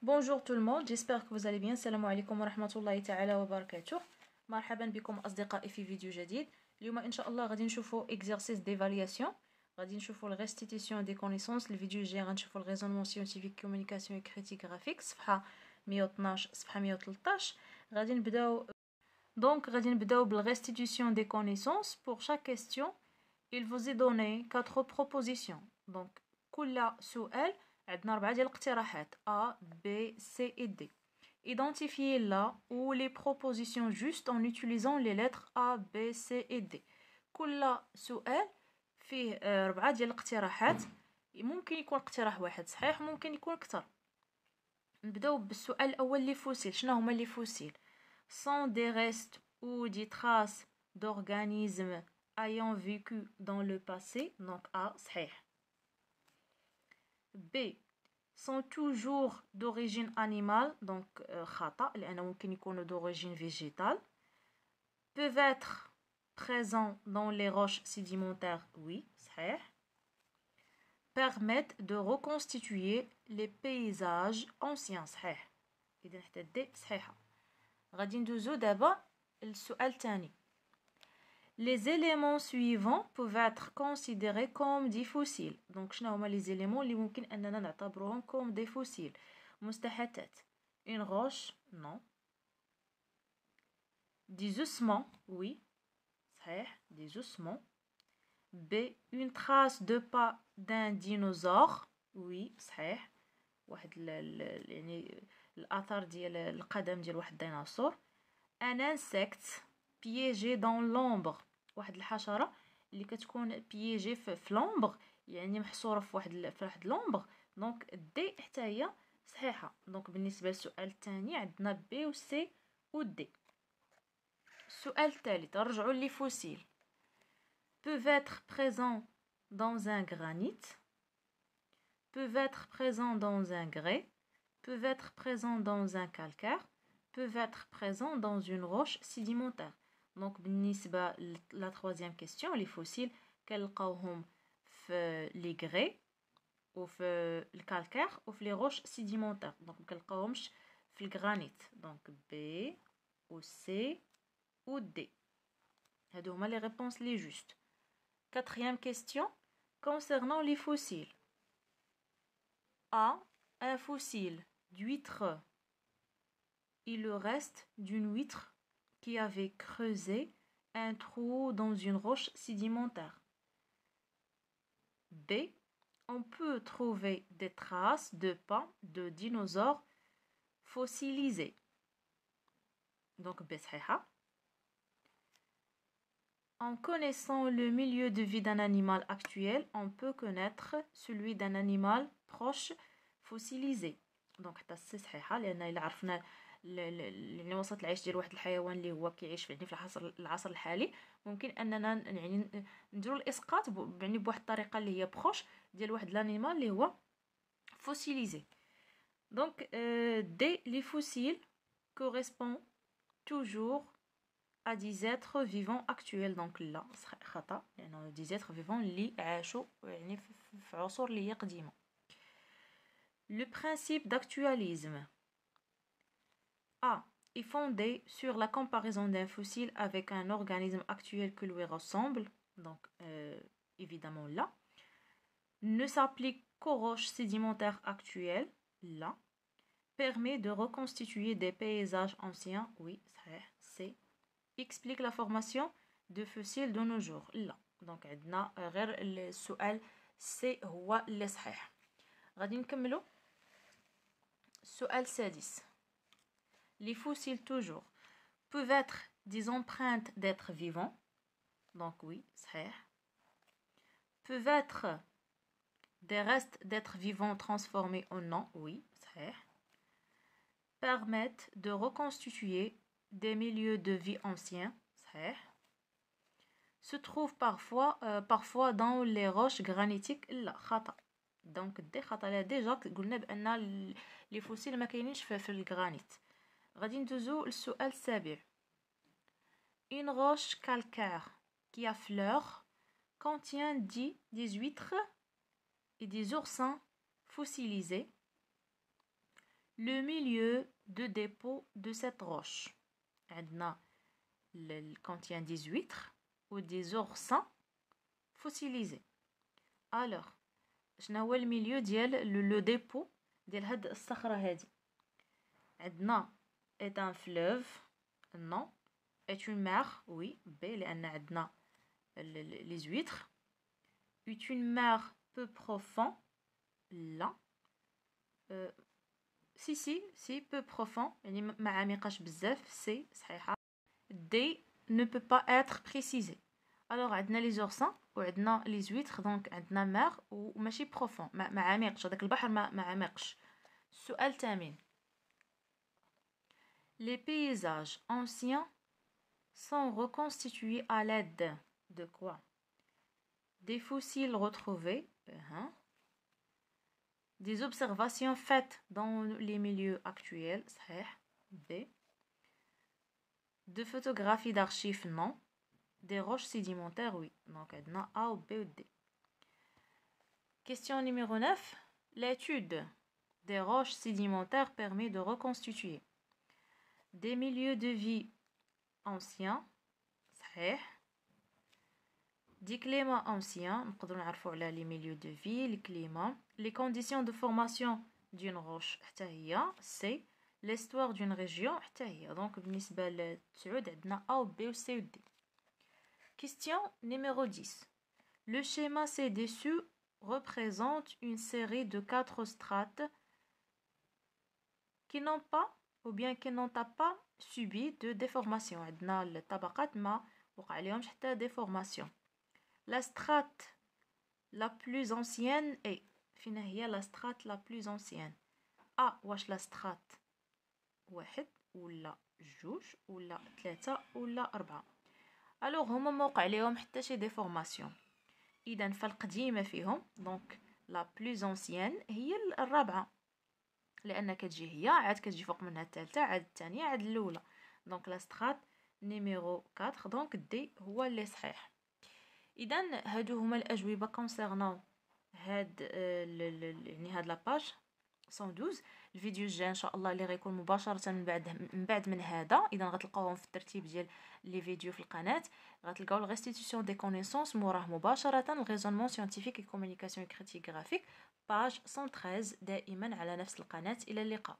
Bonjour tout le monde, j'espère que vous allez bien. Salam alaikum wa rahmatullahi ta'ala wa barakatuh. مرحبا بكم أصدقائي في فيديو جديد. اليوم إن شاء الله غادي نشوفوا exercice d'évaluation. غادي نشوفوا la restitution des connaissances. الفيديو الجاي غنشوفوا le raisonnement scientifique, communication et critique graphique صفحة 112 صفحة 113. غادي نبداو غادي نبداو بالrestitution des connaissances. Pour chaque question, il vous est donné 4 propositions. Donc كل سؤال عندنا 4 ديال الاقتراحات A, B, C et D. Identifiez là ou les propositions justes en utilisant les lettres A, B, C et D. كل سؤال فيه 4 ديال الاقتراحات. ممكن يكون اقتراح واحد صحيح، ممكن يكون أكثر. نبداو بالسؤال الأول. لي فوسيل، شنو هما لي فوسيل؟ sont des restes ou des traces d'organismes ayant vécu dans le passé. Donc A صحيح. B sont toujours d'origine animale. Donc خطأ لأنه ممكن يكونوا d'origine végétale. Peuvent être présents dans les roches sédimentaires. Oui صحيح. Permettent de reconstituer les paysages anciens. صحيح. إذا حتى D صحيحة. غادي ندوزو دابا السؤال الثاني. Les éléments suivants peuvent être considérés comme des fossiles. Donc شنو هما les éléments اللي ممكن أننا نعتبرهم comme des fossiles؟ مستحثات. Une roche, non. Des ossements, oui. صحيح, des ossements. B. Une trace de pas d'un dinosaure. Oui, صحيح. واحد يعني الأثر ديال القدم ديال واحد الديناصور. Un insecte piégé dans l'ombre. واحد الحشرة اللي كتكون بييجي في لومبر، يعني محصورة في واحد لومبر. دونك دي حتى هي صحيحة. دونك بالنسبة للسؤال الثاني عندنا بي و سي و دي. السؤال الثالث، نرجعوا لي فوسيل. peuvent être présents dans un granit, peuvent être présents dans un grès, peuvent être présents dans un calcaire, peuvent être présents dans une roche sédimentaire. Donc بالنسبة la troisième question, les fossiles كنلقاوهم في les grès ou في الكالكير ou في les roches sédimentaires. Donc مكنلقاوهمش في الجرانيت. Donc B ou C ou D. هادو هما les réponses les justes. Quatrième question concernant les fossiles. A. Un fossile d'huître est le reste d'une huître qui avait creusé un trou dans une roche sédimentaire. B. On peut trouver des traces de pas de dinosaures fossilisés. Donc B صحيحة. En connaissant le milieu de vie d'un animal actuel, on peut connaître celui d'un animal proche fossilisé. Donc حتى C صحيحة، لأن إلا عرفنا يعني وسط العيش ديال واحد الحيوان اللي هو كيعيش يعني في العصر الحالي، ممكن اننا يعني نديروا الاسقاط يعني بواحد الطريقه اللي هي بروش ديال واحد لانيمال اللي هو فوسيليزي. دونك دي لي فوسيل correspond toujours à des êtres vivants actuels. دونك لا خطا، لانه دي êtres vivants اللي عاشوا يعني في عصور اللي هي قديمه. Le principe d'actualisme A est fondé sur la comparaison d'un fossile avec un organisme actuel qui lui ressemble. Donc, évidemment là. Ne s'applique qu'aux roches sédimentaires actuelles. Là. Permet de reconstituer des paysages anciens. Oui, c'est. Explique la formation de fossiles de nos jours. Là. Donc, عندنا غير السؤال C هو اللي صحيح. غادي نكملو. السؤال السادس. Les fossiles toujours peuvent être des empreintes d'êtres vivants. Donc oui, صحيح. Peuvent être des restes d'êtres vivants transformés en non. Oui, صحيح. Permettent de reconstituer des milieux de vie anciens. صحيح. Se trouvent parfois dans les roches granitiques. لا خطأ. Donc دي خطأ. déjà قلنا بأن les fossiles ما كاينينش في الجرانيت. غادي ندوزو للسؤال السابع. Une roche calcaire qui affleure contient des huîtres et des oursins fossilisés. le milieu de dépôt de cette roche. عندنا contient des huîtres ou des oursins fossilisés. Alors, شنو هو الميليو ديال لو ديبو ديال هاد الصخرة هادي؟ عندنا est un fleuve, non. Est une mer, oui. B لأن عندنا les huîtres. Est une mer peu profond, là. Si peu profond, يعني ما عميقاش بزاف. سي صحيحة. D ne peut pas être précisé. Alors عندنا les oursins وعندنا les huîtres, donc عندنا mer وماشي profond, ما عميقش هذاك البحر ما عميقش. السؤال الثامن. Les paysages anciens sont reconstitués à l'aide de quoi? Des fossiles retrouvés, des observations faites dans les milieux actuels, B. De photographies d'archives, non. Des roches sédimentaires, oui. Donc, on a A ou B ou D. Question numéro 9. L'étude des roches sédimentaires permet de reconstituer des milieux de vie anciens, des climats anciens, نقدروا نعرفوا على les milieux de vie, les climats, les conditions de formation d'une roche, c'est l'histoire d'une région, donc بالنسبة للتسعود عندنا A ou B ou C ou D. Question numéro 10. Le schéma ci-dessus représente une série de 4 strates qui n'ont pas ou bien qui n'ont pas subi de déformation. عندنا الطبقات ما وقع عليهمش حتى déformation. La strate la plus ancienne est فين هي la strate la plus ancienne? A واش la strate 1 ولا 2 ولا 3 ولا 4. alors هما ما وقع عليهم حتى شي déformation. اذا فالقديمه فيهم دونك la plus ancienne هي الرابعه لان كتجي هي عاد كتجي فوق منها الثالثه عاد الثانيه عاد الاولى. دونك لا سترات نيميرو 4 دونك دي هو اللي صحيح. اذا هادو هما الاجوبه كونسيرنون هاد يعني هاد لاباج 112. الفيديو الجاي ان شاء الله اللي غيكون مباشره من بعد من هذا، اذا غتلقاوهم في الترتيب ديال لي فيديو في القناه، غتلقاو الريستيتيوشن دي كونيسونس موراه مباشره الريزونمون سيانتيفيك اي كومونيكاسيون كريتيك غرافيك باج 113 دائما على نفس القناه. الى اللقاء.